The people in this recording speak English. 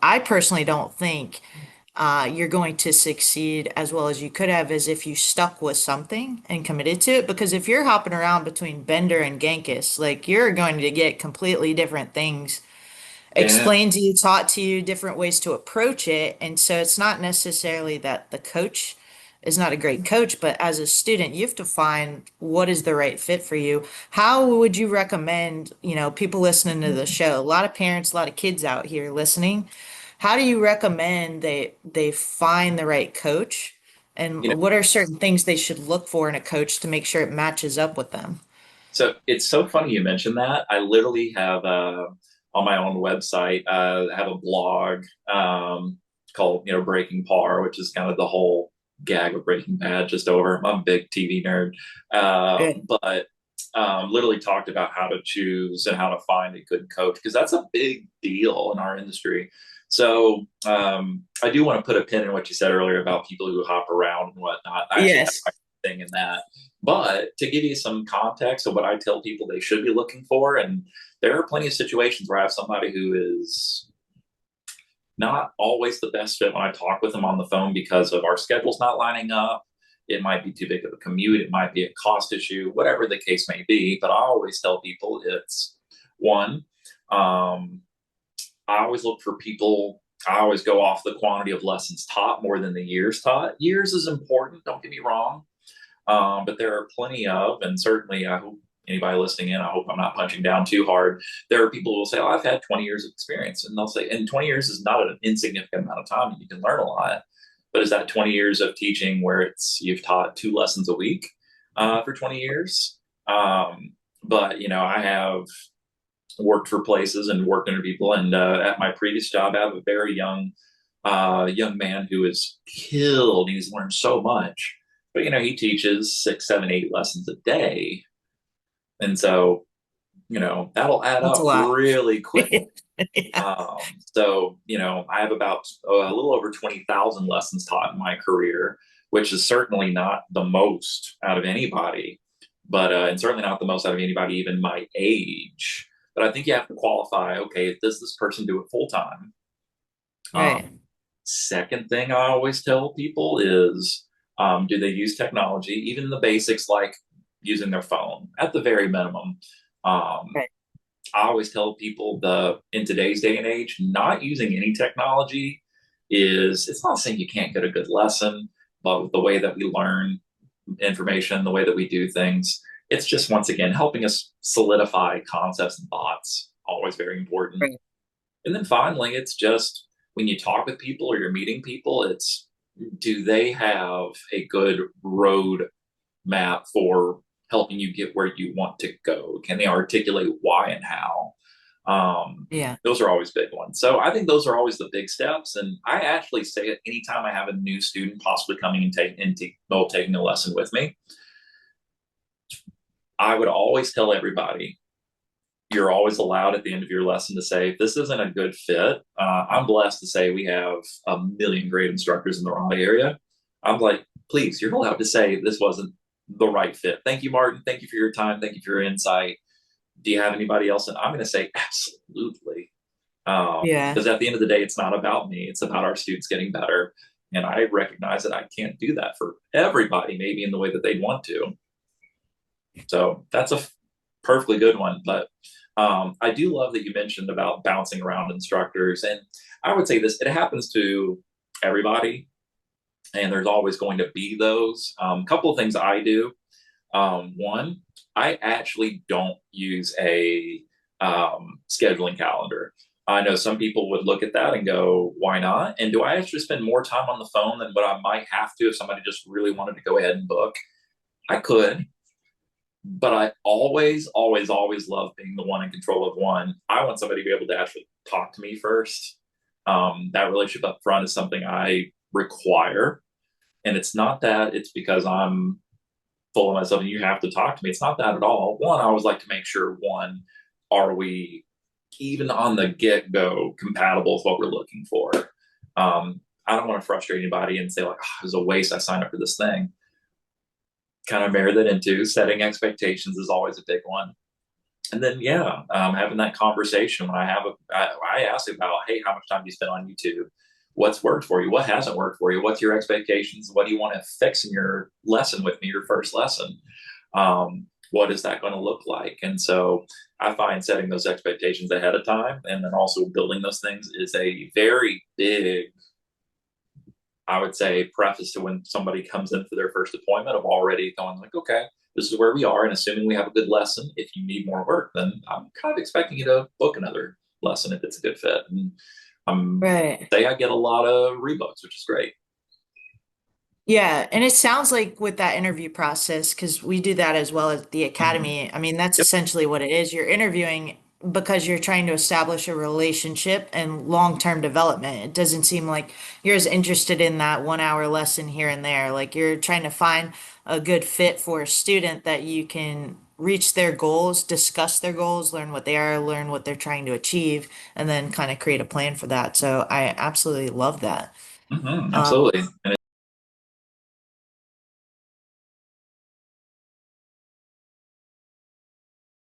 I personally don't think you're going to succeed as well as you could have as if you stuck with something and committed to it. Because if you're hopping around between Bender and Genghis, like you're going to get completely different things Yeah. explained to you, taught to you, different ways to approach it. And so it's not necessarily that the coach is not a great coach, but as a student, you have to find what is the right fit for you. How would you recommend, people listening to the show, a lot of parents, a lot of kids out here listening, how do you recommend they find the right coach? And You know, what are certain things they should look for in a coach to make sure it matches up with them? so it's so funny you mentioned that. I literally have on my own website, have a blog called, Breaking Par, which is kind of the whole gag of Breaking Bad just over. I'm a big TV nerd. Good. But literally talked about how to choose and how to find a good coach because that's a big deal in our industry. So I do want to put a pin in what you said earlier about people who hop around and whatnot. I actually have Yes. my thing in that. But to give you some context of what I tell people they should be looking for, and there are plenty of situations where I have somebody who is not always the best fit when I talk with them on the phone because of our schedules not lining up. It might be too big of a commute. It might be a cost issue, whatever the case may be. But I always tell people it's one, um, I always look for people. I always go off the quantity of lessons taught more than the years taught. Years is important, don't get me wrong. But there are plenty of, and certainly I hope anybody listening in, I hope I'm not punching down too hard. There are people who will say, "Oh, I've had 20 years of experience," and they'll say, and 20 years is not an insignificant amount of time. You can learn a lot, but is that 20 years of teaching where you've taught 2 lessons a week for 20 years? But I have worked for places and worked under people, and at my previous job, I have a very young man who is killed. He's learned so much, but he teaches 6, 7, 8 lessons a day, and so that'll add That's a up lot. really quick. Yeah. So I have about a little over 20,000 lessons taught in my career, which is certainly not the most out of anybody, but and certainly not the most out of anybody even my age. But I think you have to qualify. Okay, does this person do it full time? Right. Second thing I always tell people is, do they use technology, even the basics like using their phone at the very minimum? Um, Right. I always tell people in today's day and age, not using any technology it's not saying you can't get a good lesson, but with the way that we learn information, the way that we do things, it's just once again helping us solidify concepts and thoughts, always very important. Right. And then finally, it's just when you talk with people or you're meeting people, it's do they have a good road map for helping you get where you want to go? Can they articulate why and how? Yeah. Those are always big ones. So I think those are always the big steps. And I actually say it anytime I have a new student possibly coming and taking a lesson with me, I would always tell everybody you're always allowed at the end of your lesson to say, if this isn't a good fit, I'm blessed to say we have a million great instructors in the Raleigh area. I'm like, please, you're allowed to say this wasn't the right fit. Thank you, Martin. Thank you for your time. Thank you for your insight. Do you have anybody else? And I'm going to say, absolutely. Yeah. Because at the end of the day, it's not about me, it's about our students getting better. And I recognize that I can't do that for everybody, maybe in the way that they'd want to. So that's a perfectly good one. But I do love that you mentioned about bouncing around instructors. And I would say this, it happens to everybody, and there's always going to be those. A couple of things I do. One, I actually don't use a scheduling calendar. I know some people would look at that and go, why not? And do I actually spend more time on the phone than what I might have to if somebody just really wanted to go ahead and book? I could, but I always, always, always love being the one in control of one. I want somebody to be able to actually talk to me first. That relationship up front is something I require. And it's not that it's because I'm full of myself and you have to talk to me. It's not that at all. One, I always like to make sure, one, are we even on the get go compatible with what we're looking for? I don't want to frustrate anybody and say, like, oh, it was a waste. I signed up for this thing. Kind of marry that into setting expectations is always a big one. And then, yeah, having that conversation when I I ask about, hey, how much time do you spend on YouTube? What's worked for you? What hasn't worked for you? What's your expectations? What do you want to fix in your lesson with me, your first lesson? What is that going to look like? And so I find setting those expectations ahead of time and then also building those things is a very big, I would say, preface to when somebody comes in for their first appointment of already going like, okay, this is where we are. And assuming we have a good lesson, if you need more work, then I'm kind of expecting you to book another lesson if it's a good fit. And Right. say I get a lot of rebooks, which is great. Yeah, and it sounds like with that interview process, because we do that as well as the Mm-hmm. academy. I mean, that's Yep. essentially what it is. You're interviewing because you're trying to establish a relationship and long-term development. It doesn't seem like you're as interested in that 1 hour lesson here and there. Like you're trying to find a good fit for a student that you can reach their goals, discuss their goals, learn what they are, learn what they're trying to achieve, and then kind of create a plan for that. So I absolutely love that. Mm-hmm. Um, Absolutely. And